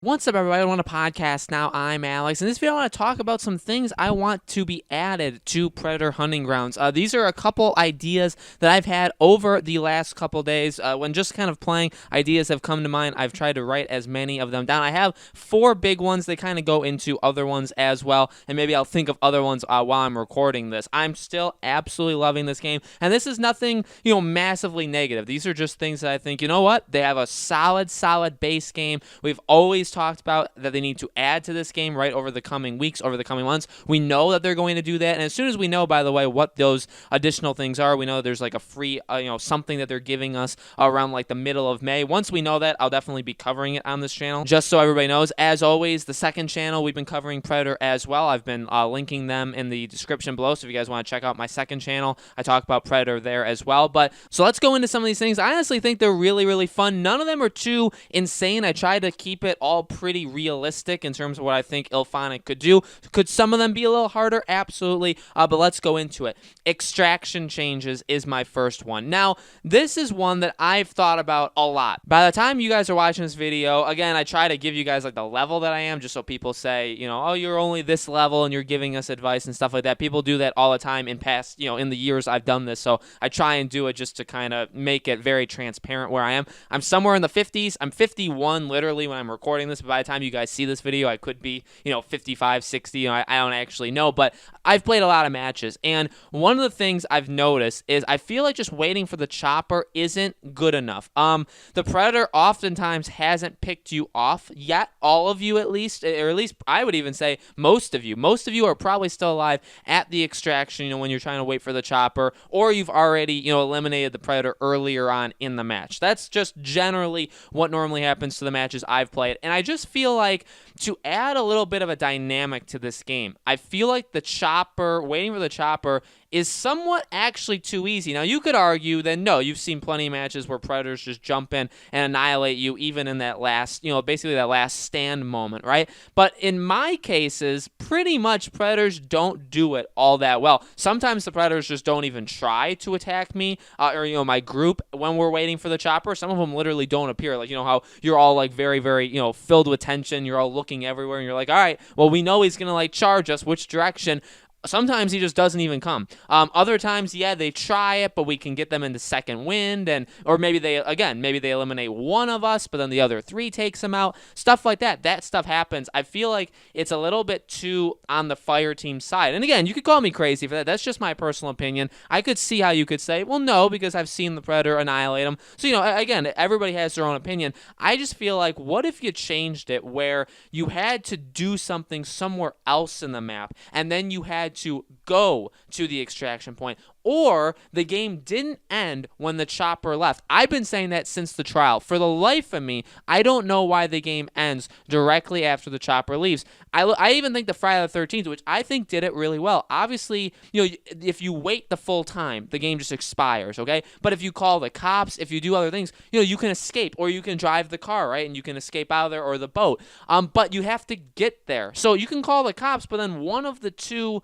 What's up, everybody? I want a podcast now. I'm Alex. In this video, I want to talk about some things I want to be added to Predator Hunting Grounds. These are a couple ideas that I've had over the last couple days. When just kind of playing, ideas have come to mind. I've tried to write as many of them down. I have 4 big ones. They kind of go into other ones as well, and maybe I'll think of other ones while I'm recording this. I'm still absolutely loving this game, and this is nothing, massively negative. These are just things that I think, you know what? They have a solid base game. We've always talked about that they need to add to this game right over the coming weeks, over the coming months. We know that they're going to do that, and as soon as we know, by the way, what those additional things are, we know there's like a free, something that they're giving us around like the middle of May. Once we know that, I'll definitely be covering it on this channel, just so everybody knows. As always, the second channel, we've been covering Predator as well. I've been linking them in the description below, so if you guys want to check out my second channel, I talk about Predator there as well. But so let's go into some of these things. I honestly think they're really fun. None of them are too insane. I tried to keep it all pretty realistic in terms of what I think IllFonic could do. Could some of them be a little harder? Absolutely. But let's go into it. Extraction changes is my first one. Now, this is one that I've thought about a lot. By the time you guys are watching this video, again, I try to give you guys like the level that I am, just so people say, oh, you're only this level and you're giving us advice and stuff like that. People do that all the time in past, in the years I've done this. So I try and do it just to kind of make it very transparent where I am. I'm somewhere in the 50s. I'm 51 literally when I'm recording this, but by the time you guys see this video, I could be, 55, 60. I don't actually know, but I've played a lot of matches, and one of the things I've noticed is I feel like just waiting for the chopper isn't good enough. The Predator oftentimes hasn't picked you off yet, all of you at least, or at least I would even say most of you. Most of you are probably still alive at the extraction, when you're trying to wait for the chopper, or you've already, eliminated the Predator earlier on in the match. That's just generally what normally happens to the matches I've played, and I just feel like to add a little bit of a dynamic to this game, I feel like the chopper, waiting for the chopper, is somewhat actually too easy. Now, you could argue that, no, you've seen plenty of matches where Predators just jump in and annihilate you even in that last, basically that last stand moment, right? But in my cases, pretty much Predators don't do it all that well. Sometimes the Predators just don't even try to attack me or, my group when we're waiting for the chopper. Some of them literally don't appear. Like, how you're all like very, filled with tension. You're all looking everywhere and you're like, all right, well, we know he's going to like charge us. Which direction? Sometimes he just doesn't even come. Other times, yeah, they try it, but we can get them into second wind, or maybe they eliminate one of us, but then the other 3 takes them out. Stuff like that. That stuff happens. I feel like it's a little bit too on the fire team side. And again, you could call me crazy for that. That's just my personal opinion. I could see how you could say, well, no, because I've seen the Predator annihilate him. So, again, everybody has their own opinion. I just feel like, what if you changed it where you had to do something somewhere else in the map, and then you had to go to the extraction point, or the game didn't end when the chopper left. I've been saying that since the trial. For the life of me, I don't know why the game ends directly after the chopper leaves. I even think the Friday the 13th, which I think did it really well. Obviously, if you wait the full time, the game just expires, okay? But if you call the cops, if you do other things, you can escape, or you can drive the car, right? And you can escape out of there, or the boat. But you have to get there. So you can call the cops, but then one of the 2,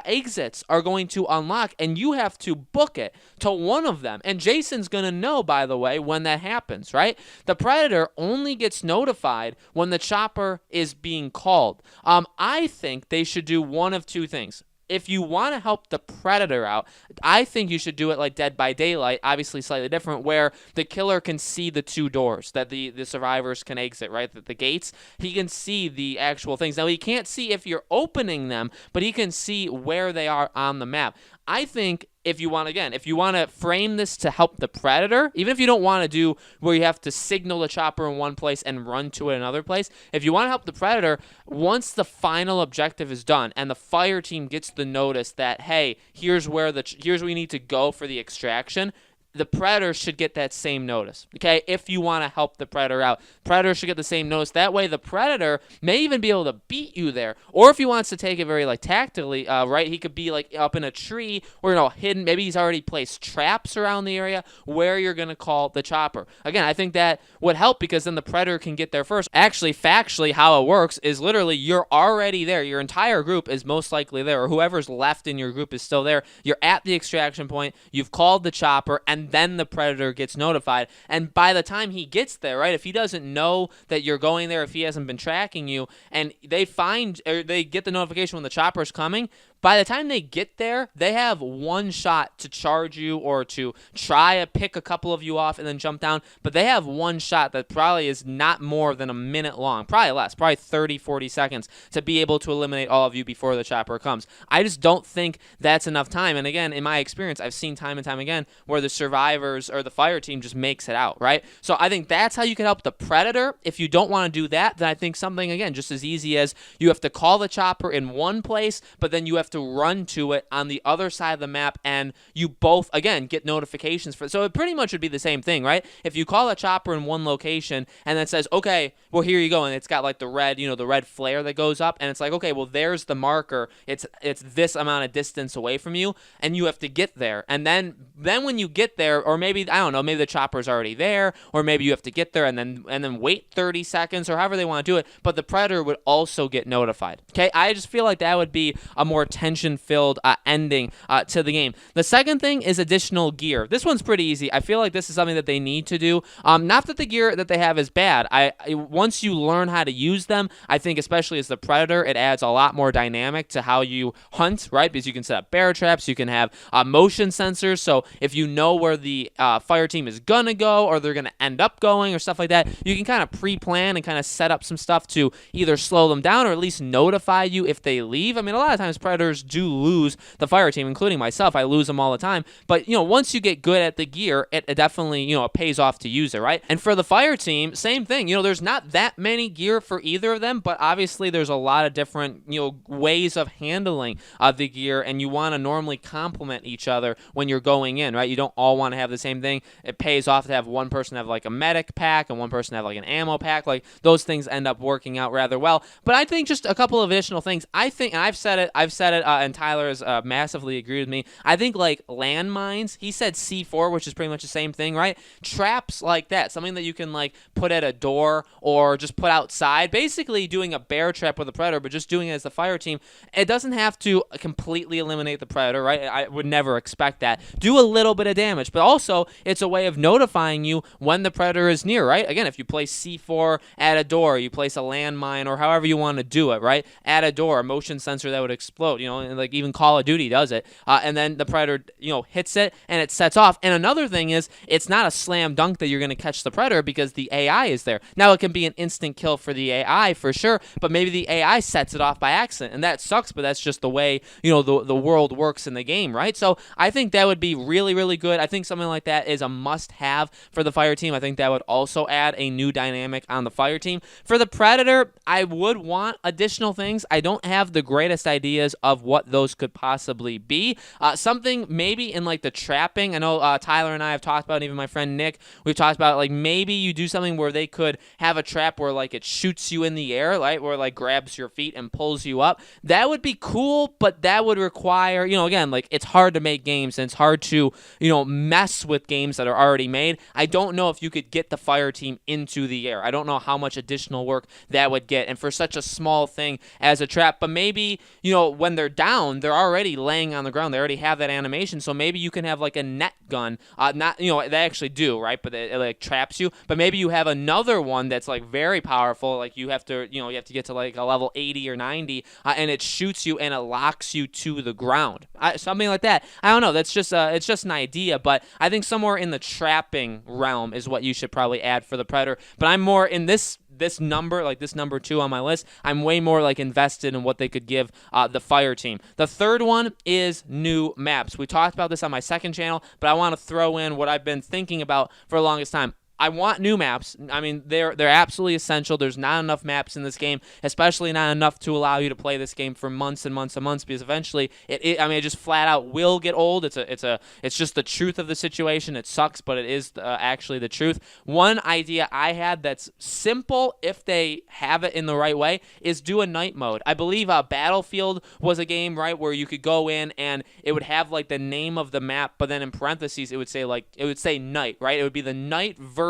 exits are going to unlock, and you have to book it to one of them. And Jason's going to know, by the way, when that happens, right? The Predator only gets notified when the chopper is being called. I think they should do one of 2 things. If you want to help the Predator out, I think you should do it like Dead by Daylight, obviously slightly different, where the killer can see the 2 doors that the survivors can exit, right? The gates. He can see the actual things. Now, he can't see if you're opening them, but he can see where they are on the map. I think if you want to frame this to help the Predator, even if you don't want to do where you have to signal the chopper in one place and run to it in another place, if you want to help the Predator, once the final objective is done and the fire team gets the notice that, hey, here's where we need to go for the extraction, the Predator should get that same notice, okay? If you want to help the Predator out, Predator should get the same notice. That way, the Predator may even be able to beat you there. Or if he wants to take it very tactically, right? He could be up in a tree or hidden. Maybe he's already placed traps around the area where you're gonna call the chopper. Again, I think that would help because then the Predator can get there first. Actually, factually, how it works is literally you're already there. Your entire group is most likely there, or whoever's left in your group is still there. You're at the extraction point. You've called the chopper, and and then the predator gets notified. And by the time he gets there, right, if he doesn't know that you're going there, if he hasn't been tracking you, and they get the notification when the chopper's coming, by the time they get there, they have one shot to charge you or to try to pick a couple of you off and then jump down. But they have one shot that probably is not more than a minute long, probably less, probably 30, 40 seconds to be able to eliminate all of you before the chopper comes. I just don't think that's enough time. And again, in my experience, I've seen time and time again where the survivors or the fire team just makes it out, right? So I think that's how you can help the predator. If you don't want to do that, then I think something, again, just as easy as you have to call the chopper in one place, but then you have to run to it on the other side of the map, and you both, again, get notifications for it. So it pretty much would be the same thing, right? If you call a chopper in one location and then it says, okay, well, here you go, and it's got like the red, the red flare that goes up, and it's like, okay, well, there's the marker. It's this amount of distance away from you, and you have to get there. And then when you get there, or maybe, I don't know, maybe the chopper's already there, or maybe you have to get there and then wait 30 seconds, or however they want to do it, but the predator would also get notified. Okay, I just feel like that would be a more tension-filled ending to the game. The second thing is additional gear. This one's pretty easy. I feel like this is something that they need to do. Not that the gear that they have is bad. Once you learn how to use them, I think especially as the predator, it adds a lot more dynamic to how you hunt, right? Because you can set up bear traps, you can have motion sensors, so if you know where the fire team is gonna go or they're gonna end up going or stuff like that, you can kind of pre-plan and kind of set up some stuff to either slow them down or at least notify you if they leave. I mean, a lot of times predators do lose the fire team, including myself. I lose them all the time. But, once you get good at the gear, it definitely, it pays off to use it, right? And for the fire team, same thing. There's not that many gear for either of them, but obviously there's a lot of different, ways of handling the gear, and you want to normally complement each other when you're going in, right? You don't all want to have the same thing. It pays off to have one person have like a medic pack and one person have like an ammo pack. Like those things end up working out rather well. But I think just a couple of additional things. I think, and I've said it, and Tyler has massively agreed with me. I think like landmines, he said C4, which is pretty much the same thing, right? Traps like that, something that you can like put at a door or just put outside, basically doing a bear trap with a predator, but just doing it as the fire team. It doesn't have to completely eliminate the predator, right? I would never expect that. Do a little bit of damage, but also it's a way of notifying you when the predator is near, right? Again, if you place C4 at a door, you place a landmine or however you want to do it, right? At a door, a motion sensor that would explode, and like even Call of Duty does it. And then the predator, hits it and it sets off. And another thing is, it's not a slam dunk that you're going to catch the predator because the AI is there. Now, it can be an instant kill for the AI for sure, but maybe the AI sets it off by accident. And that sucks, but that's just the way, the world works in the game, right? So I think that would be really, really good. I think something like that is a must-have for the fire team. I think that would also add a new dynamic on the fire team. For the predator, I would want additional things. I don't have the greatest ideas of what those could possibly be. Something maybe in like the trapping. I know Tyler and I have talked about, and even my friend Nick, we've talked about like maybe you do something where they could have a trap where like it shoots you in the air, right? Where it like grabs your feet and pulls you up. That would be cool, but that would require, again, like it's hard to make games and it's hard to, mess with games that are already made. I don't know if you could get the fire team into the air. I don't know how much additional work that would get. And for such a small thing as a trap, but maybe, when they're down, they're already laying on the ground. They already have that animation. So maybe you can have like a net gun. Not, they actually do, right? But it like traps you. But maybe you have another one that's like very powerful. Like you have to, you have to get to like a level 80 or 90, and it shoots you and it locks you to the ground. Something like that. I don't know. That's just it's just an idea. But I think somewhere in the trapping realm is what you should probably add for the predator. But I'm more in this number, like this number 2 on my list, I'm way more like invested in what they could give the fire team. The third one is new maps. We talked about this on my second channel, but I want to throw in what I've been thinking about for the longest time. I want new maps. I mean, they're absolutely essential. There's not enough maps in this game, especially not enough to allow you to play this game for months and months and months. Because eventually, it just flat out will get old. It's just the truth of the situation. It sucks, but it is actually the truth. One idea I had that's simple if they have it in the right way is do a night mode. I believe Battlefield was a game, right, where you could go in and it would have like the name of the map, but then in parentheses it would say night, right? It would be the night version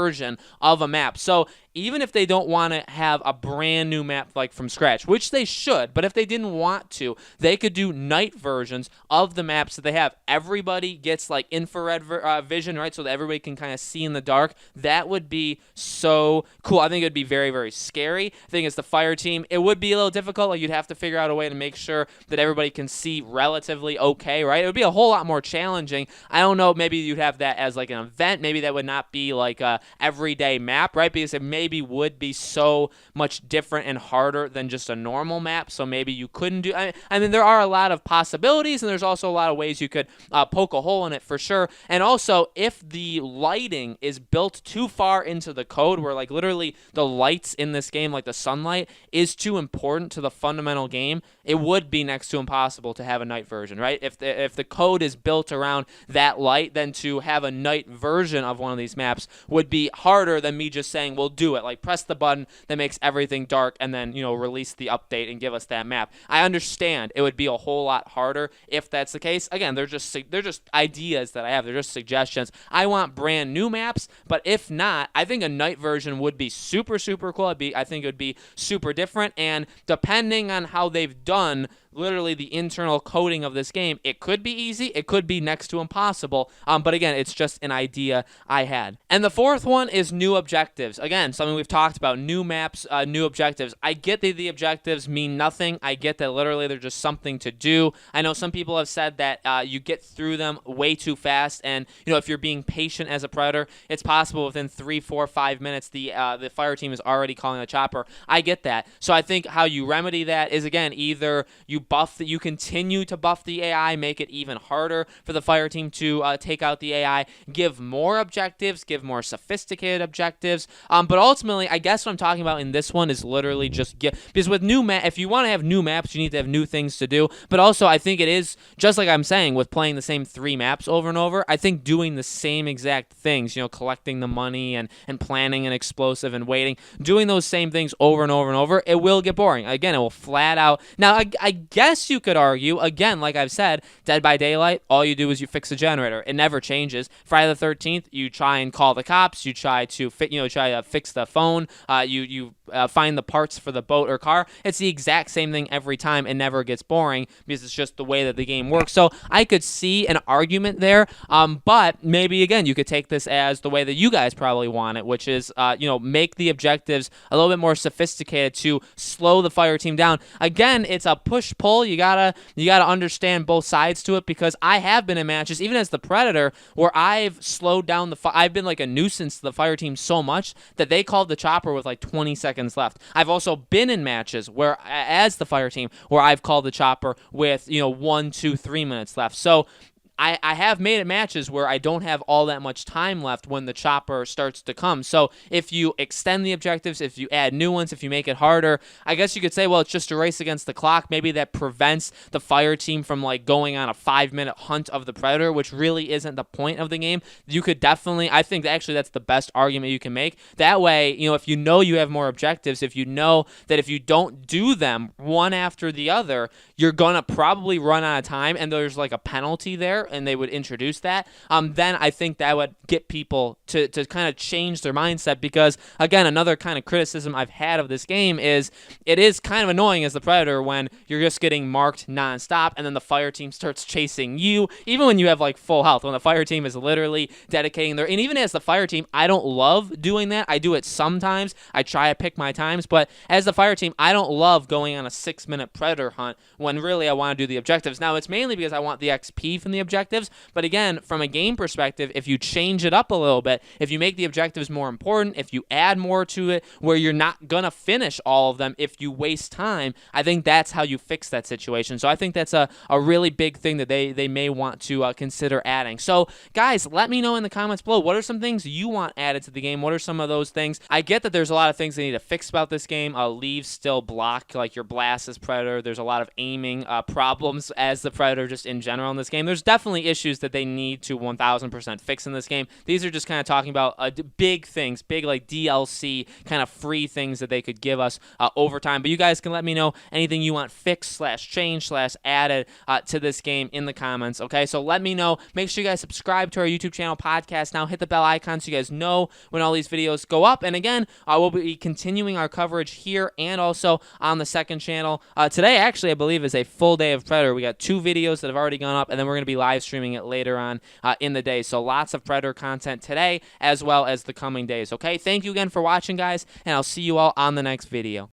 of a map. So even if they don't want to have a brand new map like from scratch, which they should, but if they didn't want to, they could do night versions of the maps that they have. Everybody gets like infrared vision, right? So that everybody can kind of see in the dark. That would be so cool. I think it would be very, very scary. I think as the fire team, it would be a little difficult. Like you'd have to figure out a way to make sure that everybody can see relatively okay, right? It would be a whole lot more challenging. I don't know, maybe you'd have that as like an event. Maybe that would not be like a everyday map, right? Because it maybe would be so much different and harder than just a normal map. So maybe you couldn't do, I mean, there are a lot of possibilities, and there's also a lot of ways you could poke a hole in it for sure. And also, if the lighting is built too far into the code, where like literally the lights in this game, like the sunlight, is too important to the fundamental game, it would be next to impossible to have a night version, right? If the code is built around that light, then to have a night version of one of these maps would be harder than me just saying, we'll do it. Like press the button that makes everything dark and then, release the update and give us that map. I understand it would be a whole lot harder if that's the case. Again, they're just ideas that I have. They're just suggestions. I want brand new maps, but if not, I think a night version would be super, super cool. I think it would be super different, and depending on how they've done literally the internal coding of this game, it could be easy, it could be next to impossible, but again, it's just an idea I had. And the fourth one is new objectives. Again, something we've talked about, new maps, new objectives. I get that the objectives mean nothing. I get that literally they're just something to do. I know some people have said that you get through them way too fast, and if you're being patient as a predator, it's possible within 3, 4, 5 minutes the fire team is already calling the chopper. I get that. So I think how you remedy that is, again, either you continue to buff the AI, make it even harder for the fire team to take out the AI, give more objectives, give more sophisticated objectives, but ultimately, I guess what I'm talking about in this one is literally just because with if you want to have new maps, you need to have new things to do, but also I think it is, just like I'm saying, with playing the same 3 maps over and over, I think doing the same exact things, collecting the money and planning an explosive and waiting, doing those same things over and over and over, it will get boring. Again, it will flat out. Now, I guess you could argue, again, like I've said, Dead by Daylight, all you do is you fix the generator. It never changes. Friday the 13th, you try and call the cops. You try to fix the phone. You find the parts for the boat or car. It's the exact same thing every time. It never gets boring because it's just the way that the game works. So I could see an argument there, but maybe, again, you could take this as the way that you guys probably want it, which is, make the objectives a little bit more sophisticated to slow the fire team down. Again, it's a push-pull. You gotta understand both sides to it, because I have been in matches, even as the Predator, where I've slowed down I've been like a nuisance to the fire team so much that they called the chopper with like 20 seconds left. I've also been in matches where, as the fire team, where I've called the chopper with 1, 2, 3 minutes left. So I have made it matches where I don't have all that much time left when the chopper starts to come. So if you extend the objectives, if you add new ones, if you make it harder, I guess you could say, well, it's just a race against the clock. Maybe that prevents the fire team from like going on a 5-minute hunt of the Predator, which really isn't the point of the game. You could definitely, I think actually that's the best argument you can make. That way, if you know you have more objectives, if you know that if you don't do them one after the other, you're going to probably run out of time, and there's like a penalty there, and they would introduce that, then I think that would get people to kind of change their mindset, because, again, another kind of criticism I've had of this game is it is kind of annoying as the Predator when you're just getting marked nonstop, and then the fire team starts chasing you, even when you have like full health, when the fire team is literally dedicating and even as the fire team, I don't love doing that. I do it sometimes. I try to pick my times, but as the fire team, I don't love going on a 6-minute Predator hunt when really I want to do the objectives. Now, it's mainly because I want the XP from the objectives, but again, from a game perspective, if you change it up a little bit, if you make the objectives more important, if you add more to it where you're not going to finish all of them if you waste time, I think that's how you fix that situation. So I think that's a really big thing that they may want to consider adding. So guys, let me know in the comments below, what are some things you want added to the game? What are some of those things? I get that there's a lot of things they need to fix about this game. Leaves still block like your blast as Predator. There's a lot of aiming problems as the Predator just in general in this game. There's definitely definitely issues that they need to 1000% fix in this game. These are just kind of talking about big things, big like DLC kind of free things that they could give us over time. But you guys can let me know anything you want fixed / changed / added to this game in the comments. Okay, so let me know. Make sure you guys subscribe to our YouTube channel, Podcast Now. Hit the bell icon so you guys know when all these videos go up. And again, we'll be continuing our coverage here and also on the second channel. Today, actually, I believe is a full day of Predator. We got 2 videos that have already gone up, and then we're going to be live streaming it later on in the day. So lots of Predator content today as well as the coming days. Okay, thank you again for watching, guys, and I'll see you all on the next video.